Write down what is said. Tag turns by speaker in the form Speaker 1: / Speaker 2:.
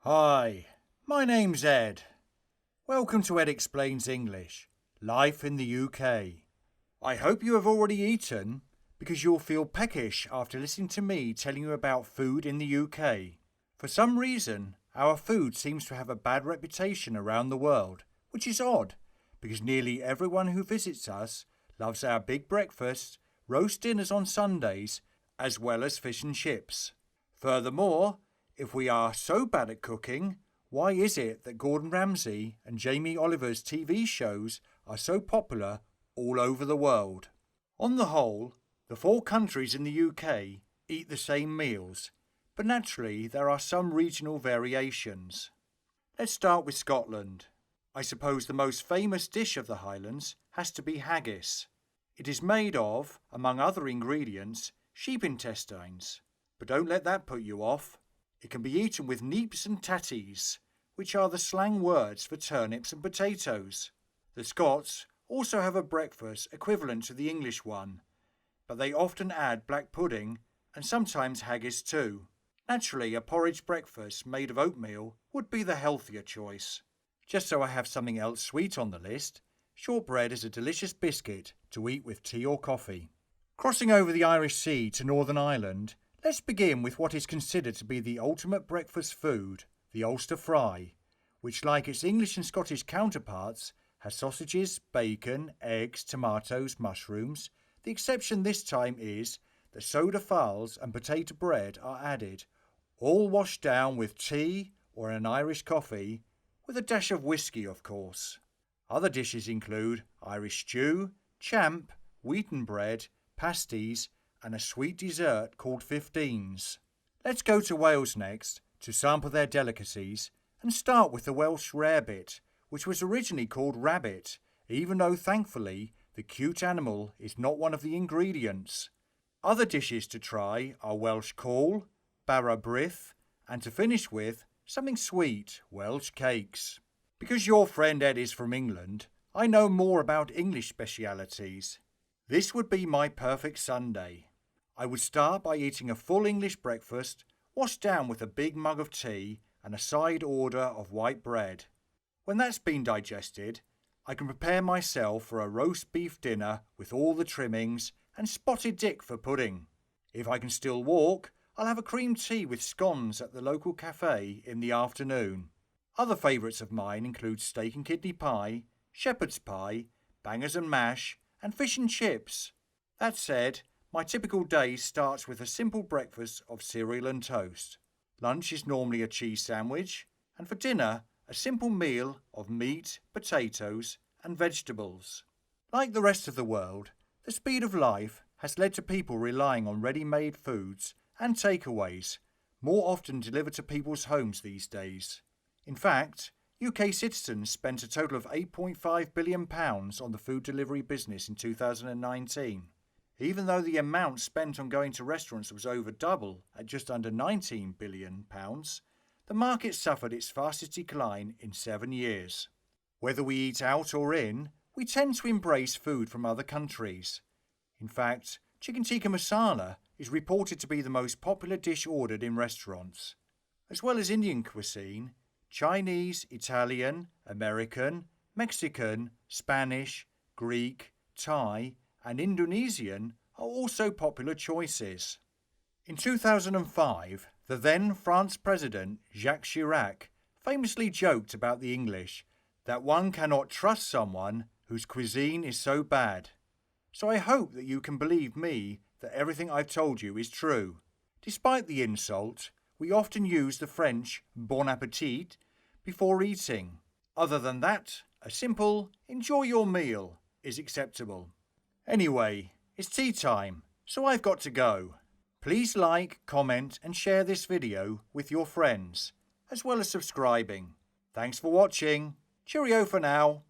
Speaker 1: Hi, my name's Ed. Welcome to Ed Explains English, life in the UK. I hope you have already eaten because you'll feel peckish after listening to me telling you about food in the UK. For some reason, our food seems to have a bad reputation around the world, which is odd because nearly everyone who visits us loves our big breakfasts, roast dinners on Sundays, as well as fish and chips. Furthermore, if we are so bad at cooking, why is it that Gordon Ramsay and Jamie Oliver's TV shows are so popular all over the world? On the whole, the 4 countries in the UK eat the same meals, but naturally there are some regional variations. Let's start with Scotland. I suppose the most famous dish of the Highlands has to be haggis. It is made of, among other ingredients, sheep intestines. But don't let that put you off. It can be eaten with neeps and tatties, which are the slang words for turnips and potatoes. The Scots also have a breakfast equivalent to the English one, but they often add black pudding and sometimes haggis too. Naturally, a porridge breakfast made of oatmeal would be the healthier choice. Just so I have something else sweet on the list, shortbread is a delicious biscuit to eat with tea or coffee. Crossing over the Irish Sea to Northern Ireland, let's begin with what is considered to be the ultimate breakfast food, the Ulster fry, which, like its English and Scottish counterparts, has sausages, bacon, eggs, tomatoes, mushrooms. The exception this time is that soda farls and potato bread are added, all washed down with tea or an Irish coffee, with a dash of whiskey, of course. Other dishes include Irish stew, champ, wheaten bread, pasties, and a sweet dessert called 15s. Let's go to Wales next to sample their delicacies and start with the Welsh rarebit, which was originally called rabbit, even though thankfully the cute animal is not one of the ingredients. Other dishes to try are Welsh cawl, bara brith, and to finish with, something sweet, Welsh cakes. Because your friend Ed is from England, I know more about English specialities. This would be my perfect Sunday. I would start by eating a full English breakfast, washed down with a big mug of tea and a side order of white bread. When that's been digested, I can prepare myself for a roast beef dinner with all the trimmings and spotted dick for pudding. If I can still walk, I'll have a cream tea with scones at the local cafe in the afternoon. Other favourites of mine include steak and kidney pie, shepherd's pie, bangers and mash, and fish and chips. That said, my typical day starts with a simple breakfast of cereal and toast. Lunch is normally a cheese sandwich, and for dinner, a simple meal of meat, potatoes, and vegetables. Like the rest of the world, the speed of life has led to people relying on ready-made foods and takeaways, more often delivered to people's homes these days. In fact, UK citizens spent a total of £8.5 billion on the food delivery business in 2019. Even though the amount spent on going to restaurants was over double at just under £19 billion, the market suffered its fastest decline in 7 years. Whether we eat out or in, we tend to embrace food from other countries. In fact, chicken tikka masala is reported to be the most popular dish ordered in restaurants. As well as Indian cuisine, Chinese, Italian, American, Mexican, Spanish, Greek, Thai, and Indonesian are also popular choices. In 2005, the then France President Jacques Chirac famously joked about the English that one cannot trust someone whose cuisine is so bad. So I hope that you can believe me that everything I've told you is true. Despite the insult, we often use the French bon appétit before eating. Other than that, a simple enjoy your meal is acceptable. Anyway, it's tea time, so I've got to go. Please like, comment and share this video with your friends, as well as subscribing. Thanks for watching. Cheerio for now.